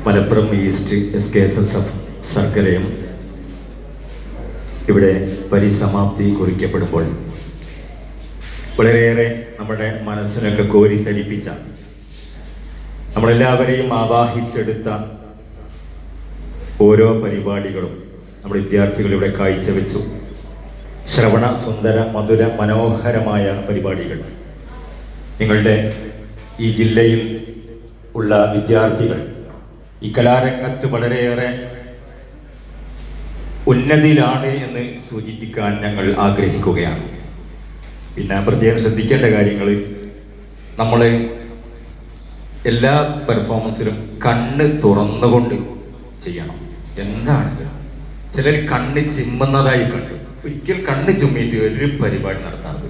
Malappuram east SKSSF സർക്കലയം ഇവിടെ പരിസമാപ്തി കുറിക്കപ്പെടുമ്പോൾ വളരെയേറെ നമ്മുടെ മനസ്സിനൊക്കെ കോരിത്തരിപ്പിച്ച, നമ്മളെല്ലാവരെയും ആവാഹിച്ചെടുത്ത ഓരോ പരിപാടികളും നമ്മുടെ വിദ്യാർത്ഥികൾ ഇവിടെ കാഴ്ചവെച്ചു. ശ്രവണ സുന്ദര മധുര മനോഹരമായ പരിപാടികൾ. നിങ്ങളുടെ ഈ ജില്ലയിൽ ഉള്ള വിദ്യാർത്ഥികൾ ഈ കലാരംഗത്ത് വളരെയേറെ ഉന്നതിയിലാണ് എന്ന് സൂചിപ്പിക്കാൻ ഞങ്ങൾ ആഗ്രഹിക്കുകയാണ്. പിന്നെ പ്രത്യേകം ശ്രദ്ധിക്കേണ്ട കാര്യങ്ങൾ, നമ്മൾ എല്ലാ പെർഫോമൻസിലും കണ്ണ് തുറന്നുകൊണ്ട് ചെയ്യണം. എന്താണെങ്കിലും ചിലർ കണ്ണ് ചിമ്മുന്നതായി കണ്ടു. ഒരിക്കൽ കണ്ണ് ചുമ്മിയിട്ട് ഒരു പരിപാടി നടത്താറുണ്ട്.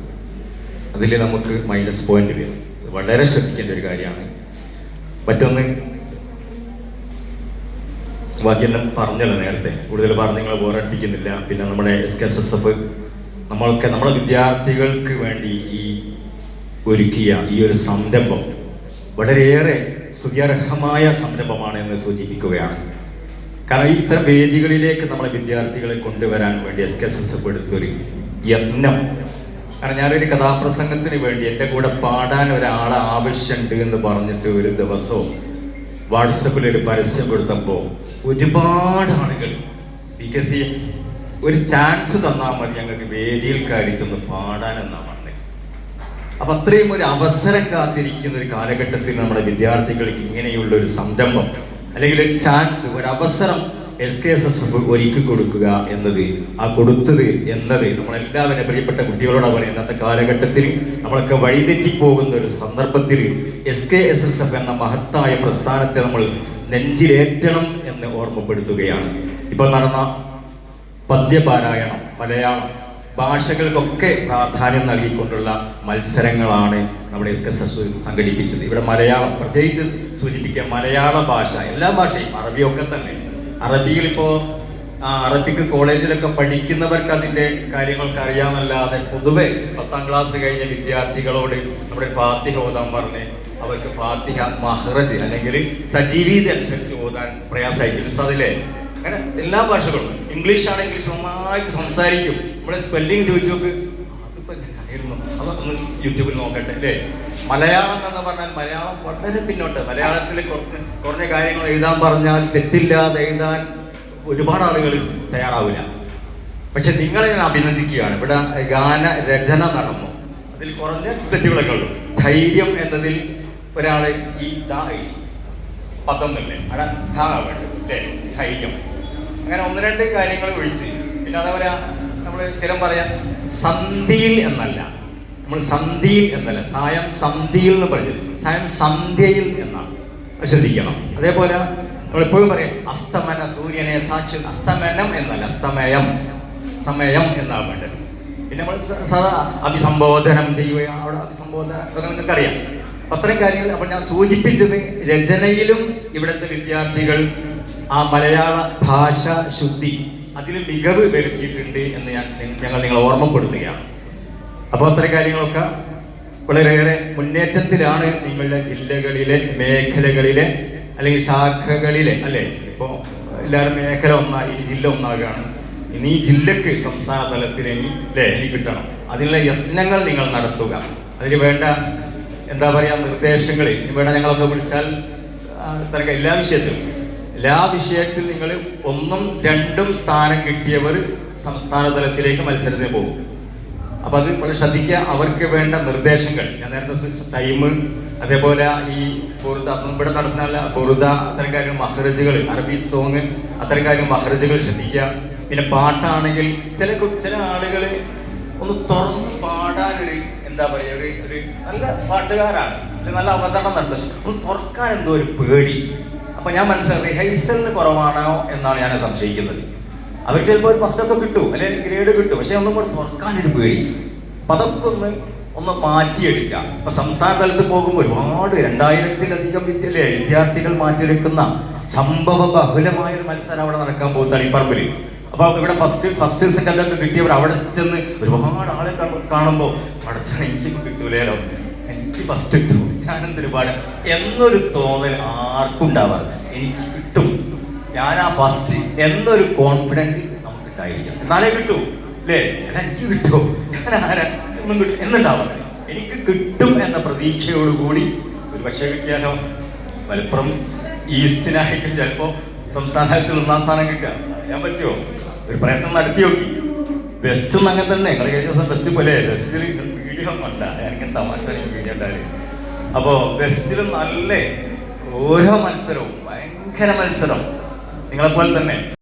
അതിൽ നമുക്ക് -പോയിന്റ് വരും. വളരെ ശ്രദ്ധിക്കേണ്ട ഒരു കാര്യമാണ്. മറ്റൊന്ന്, ബാക്കിയെല്ലാം പറഞ്ഞല്ലോ നേരത്തെ, കൂടുതൽ പറഞ്ഞ് നിങ്ങൾ ബോറടിപ്പിക്കുന്നില്ല. പിന്നെ നമ്മുടെ SKSSF നമ്മളെ വിദ്യാർത്ഥികൾക്ക് വേണ്ടി ഈ ഒരുക്കിയ ഈ ഒരു സംരംഭം വളരെയേറെ സ്തുത്യർഹമായ സംരംഭമാണ് എന്ന് സൂചിപ്പിക്കുകയാണ്. കാരണം ഇത്തരം വേദികളിലേക്ക് നമ്മളെ വിദ്യാർത്ഥികളെ കൊണ്ടുവരാൻ വേണ്ടി SKSSF എടുത്തൊരു യത്നം. കാരണം ഞാനൊരു കഥാപ്രസംഗത്തിന് വേണ്ടി എൻ്റെ കൂടെ പാടാൻ ഒരാളെ ആവശ്യമുണ്ട് എന്ന് പറഞ്ഞിട്ട് ഒരു ദിവസവും വാട്സപ്പിൽ ഒരു പരസ്യം കൊടുത്തപ്പോൾ ഒരുപാട് ആളുകൾ BKC ഒരു ചാൻസ് തന്നാൽ മതി, ഞങ്ങൾക്ക് വേദിയിൽ കയറിയിട്ടൊന്ന് പാടാനെന്നാണ് പറഞ്ഞത്. അപ്പം അത്രയും ഒരു അവസരം കാത്തിരിക്കുന്ന ഒരു കാലഘട്ടത്തിൽ നമ്മുടെ വിദ്യാർത്ഥികൾക്ക് ഇങ്ങനെയുള്ള ഒരു സംരംഭം അല്ലെങ്കിൽ ഒരു ചാൻസ്, ഒരു അവസരം SKSSF ഒരുക്കി കൊടുക്കുക എന്നത്, ആ കൊടുത്തത് എന്നത് നമ്മളെല്ലാവരും പ്രിയപ്പെട്ട കുട്ടികളോടാണ് പറയുന്നത്. ഇന്നത്തെ കാലഘട്ടത്തിൽ നമ്മളൊക്കെ വഴിതെറ്റിപ്പോകുന്ന ഒരു സന്ദർഭത്തിൽ SKSSF എന്ന മഹത്തായ പ്രസ്ഥാനത്തെ നമ്മൾ നെഞ്ചിലേറ്റണം എന്ന് ഓർമ്മപ്പെടുത്തുകയാണ്. ഇപ്പോൾ നടന്ന പദ്യപാരായണം, മലയാളം ഭാഷകൾക്കൊക്കെ പ്രാധാന്യം നൽകിക്കൊണ്ടുള്ള മത്സരങ്ങളാണ് നമ്മുടെ SKSSF സംഘടിപ്പിച്ചത്. ഇവിടെ മലയാളം പ്രത്യേകിച്ച് സൂചിപ്പിക്കുക, മലയാള ഭാഷ, എല്ലാ ഭാഷയും അറബിയൊക്കെ തന്നെ. അറബിയിൽ ഇപ്പോൾ അറബിക്ക് കോളേജിലൊക്കെ പഠിക്കുന്നവർക്ക് അതിൻ്റെ കാര്യങ്ങൾക്ക് അറിയാമെന്നല്ലാതെ പൊതുവെ 10ാം ക്ലാസ് കഴിഞ്ഞ വിദ്യാർത്ഥികളോട് നമ്മുടെ ഫാത്തിഹ ഓതാൻ പറഞ്ഞ് അവർക്ക് ഫാത്തിഹ മഹ്റജ് അല്ലെങ്കിൽ തജ്വീദ് അനുസരിച്ച് ഓതാൻ പ്രയാസമായിരിക്കും. അതിലെ അങ്ങനെ എല്ലാ ഭാഷകളും, ഇംഗ്ലീഷ് ആണെങ്കിൽ നന്നായിട്ട് സംസാരിക്കും. നമ്മുടെ സ്പെല്ലിങ് ചോദിച്ചു നോക്ക്, അതിപ്പോൾ എങ്ങനെയായിരുന്നു, അതൊന്ന് യൂട്യൂബിൽ നോക്കട്ടെ അല്ലേ. മലയാളം എന്ന് പറഞ്ഞാൽ മലയാളം വളരെ പിന്നോട്ട്. മലയാളത്തിൽ കുറഞ്ഞ കാര്യങ്ങൾ എഴുതാൻ പറഞ്ഞാൽ തെറ്റില്ലാതെ എഴുതാൻ ഒരുപാട് ആളുകൾ തയ്യാറാവില്ല. പക്ഷെ നിങ്ങളെ ഞാൻ അഭിനന്ദിക്കുകയാണ്. ഇവിടെ ഗാന രചന നടന്നു, അതിൽ കുറഞ്ഞ തെറ്റുകളൊക്കെ ഉള്ളൂ. ധൈര്യം എന്നതിൽ ഒരാൾ ഈ പദം തന്നെ അവിടെ വേണ്ടത് അല്ലേ, ധൈര്യം. അങ്ങനെ 1-2 കാര്യങ്ങൾ ഒഴിച്ച്, പിന്നെ അതേപോലെ നമ്മൾ സ്ഥിരം പറയാം സന്ധിയിൽ എന്നല്ല, നമ്മൾ സന്ധിയിൽ എന്നല്ല, സായം സന്ധിയിൽ എന്ന് പറഞ്ഞത് സായം സന്ധ്യയിൽ എന്നാണ്, ശ്രദ്ധിക്കണം. അതേപോലെ നമ്മളെപ്പോഴും പറയും അസ്തമന സൂര്യനെ സാക്ഷി, അസ്തമനം എന്നല്ല, സമയം എന്നാണ് വേണ്ടത്. പിന്നെ നമ്മൾ സാധാ അഭിസംബോധനം ചെയ്യുകയാണ്, അവിടെ അഭിസംബോധന അതൊക്കെ നിങ്ങൾക്കറിയാം. അത്രയും കാര്യങ്ങൾ. അപ്പോൾ ഞാൻ സൂചിപ്പിച്ചത് രചനയിലും ഇവിടുത്തെ വിദ്യാർത്ഥികൾ ആ മലയാള ഭാഷ ശുദ്ധി അതിൽ മികവ് വരുത്തിയിട്ടുണ്ട് എന്ന് ഞങ്ങൾ നിങ്ങളെ ഓർമ്മപ്പെടുത്തുകയാണ്. അപ്പോൾ അത്തരം കാര്യങ്ങളൊക്കെ വളരെയേറെ മുന്നേറ്റത്തിലാണ് നിങ്ങളുടെ ജില്ലകളിലെ, മേഖലകളിലെ അല്ലെങ്കിൽ ശാഖകളിലെ അല്ലേ. ഇപ്പോൾ എല്ലാവരും മേഖല ഒന്നായി, ഇനി ജില്ല ഒന്നാകുകയാണ്. ഇനി ഈ ജില്ലക്ക് സംസ്ഥാന തലത്തിൽ ഇനി കിട്ടണം. അതിനുള്ള യത്നങ്ങൾ നിങ്ങൾ നടത്തുക. അതിന് വേണ്ട എന്താ പറയുക നിർദ്ദേശങ്ങൾ ഇവിടെ ഞങ്ങളൊക്കെ വിളിച്ചാൽ എല്ലാ വിഷയത്തിൽ നിങ്ങൾ 1ഉം 2ഉം സ്ഥാനം കിട്ടിയവർ സംസ്ഥാന തലത്തിലേക്ക് മത്സരത്തിന് പോകും. അപ്പോൾ അത് വളരെ ശ്രദ്ധിക്കുക. അവർക്ക് വേണ്ട നിർദ്ദേശങ്ങൾ ഞാൻ നേരത്തെ ടൈം, അതേപോലെ ഈ ബുറുദ, അതൊന്നും ഇവിടെ നടത്തുന്നതല്ല, ബുറുദ അത്തരം കാര്യങ്ങൾ, മഹ്റജുകൾ, അറബി സോങ് അത്തരം കാര്യങ്ങൾ, മഹ്റജുകൾ ശ്രദ്ധിക്കുക. പിന്നെ പാട്ടാണെങ്കിൽ ചില ആളുകൾ ഒന്ന് തുറന്ന് പാടാനൊരു എന്താ പറയുക, ഒരു നല്ല പാട്ടുകാരാണ്, നല്ല അവതരണം നടത്തും, ഒന്ന് തുറക്കാൻ എന്തോ ഒരു പേടി. അപ്പോൾ ഞാൻ മനസ്സിലാക്കി റിഹേഴ്സലിന് കുറവാണോ എന്നാണ് ഞാൻ സംശയിക്കുന്നത്. അവർക്ക് ചിലപ്പോൾ ഒരു ഫസ്റ്റൊക്കെ കിട്ടും, അല്ലെങ്കിൽ ഗ്രേഡ് കിട്ടും, പക്ഷെ ഒന്നും കൂടെ തുറക്കാനൊരു പേടി. അപ്പം അതൊക്കെ ഒന്ന് മാറ്റിയെടുക്കാം. ഇപ്പം സംസ്ഥാന തലത്തിൽ പോകുമ്പോൾ ഒരുപാട് 2000-ലധികം വിദ്യാർത്ഥികൾ മാറ്റിയെടുക്കുന്ന സംഭവ ബഹുലമായ ഒരു മത്സരം അവിടെ നടക്കാൻ പോകും തളിപ്പറമ്പിൽ. അപ്പോൾ ഇവിടെ ഫസ്റ്റ് സെക്കൻഡൊക്കെ കിട്ടിയവർ അവിടെ ചെന്ന് ഒരുപാട് ആളെ കാണുമ്പോൾ പഠിച്ചാൽ എനിക്കിപ്പോൾ കിട്ടൂലേലോ, എനിക്ക് ഫസ്റ്റ് കിട്ടും, ഞാനെന്തൊരുപാട് എന്നൊരു തോന്നൽ ആർക്കും ഉണ്ടാവാറ്. എനിക്ക് കിട്ടും, ഞാനാ ഫസ്റ്റ് എന്നൊരു കോൺഫിഡൻസ് നമുക്ക് ഉണ്ടായിരിക്കും. എന്നാലേ കിട്ടൂ അല്ലേ? എനിക്ക് കിട്ടുമോ, ഞാൻ ആരാ ഒന്നും കിട്ടും എന്നുണ്ടാവാം. എനിക്ക് കിട്ടും എന്ന പ്രതീക്ഷയോടുകൂടി ഒരു പക്ഷേ കിട്ടിയാലോ മലപ്പുറം ഈസ്റ്റിനായിരിക്കും ചിലപ്പോൾ സംസ്ഥാന തലത്തിൽ 1-ാം സ്ഥാനം കിട്ടുക. അറിയാൻ പറ്റുമോ? ഒരു പ്രയത്നം നടത്തി നോക്കി. ബെസ്റ്റും അങ്ങനെ തന്നെ. നിങ്ങൾ കഴിഞ്ഞ ദിവസം ബെസ്റ്റ് പോലെ ബെസ്റ്റിൽ വീഡിയോ കണ്ട, എനിക്ക് തമാശ വീഡിയോ ഉണ്ടായി. അപ്പോൾ ബെസ്റ്റിലും നല്ല ഓരോ മത്സരവും ഭയങ്കര മത്സരം, നിങ്ങളെപ്പോലെ തന്നെ.